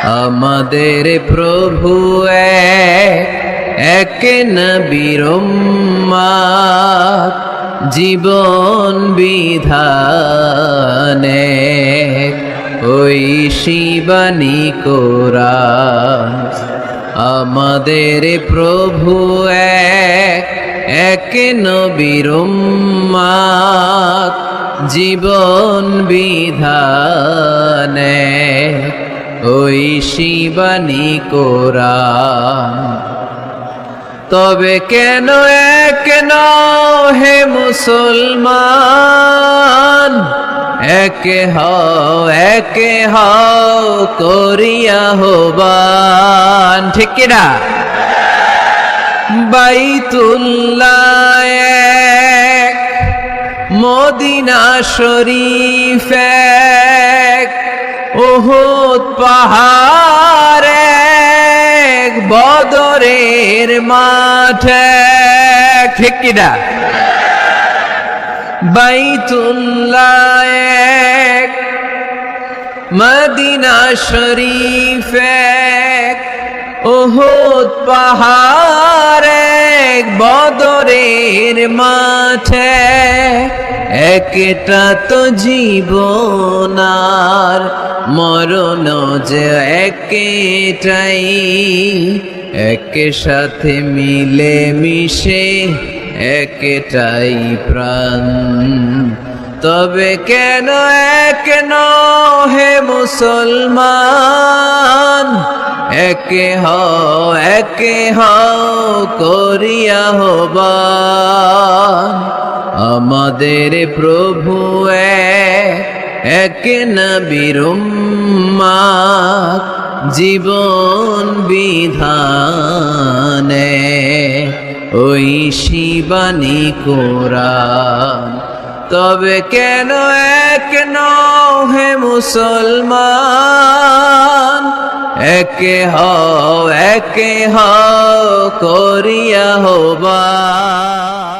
আমাদের প্রভু এক নবীর উম্মত, জীবন বিধানে ওই শিবানী কোরআন। আমাদের প্রভু এক নবীর উম্মত, জীবন বিধানে ওই শিবানী কোরআন। তবে কেন এক নও হে মুসলমান, একে হও করিয়া হবান। ঠিক কিনা? বাইতুল্লাহ এক, মদিনা শরীফ এক, উহুদ পাহাড় এক, বদরের মাঠ এক। ঠিক কিনা? বাইতুল্লাহ এক, মদিনা শরীফ এক, উহুদ পাহাড় এক, বদরের মাঠ এক। একটা তো জীবন আর মরণ যে একটাই, একে সাথে মিলে মিশে একটাই প্রাণ। তবে কেন এক নও হে মুসলমান, একে হও করিয়া হবান। আমাদের প্রভু এক নবীর উম্মত, জীবন বিধানে ওই শিবানী কোরআন। তবে কেন এক নও হে মুসলমান, একে হও করিয়া হবান।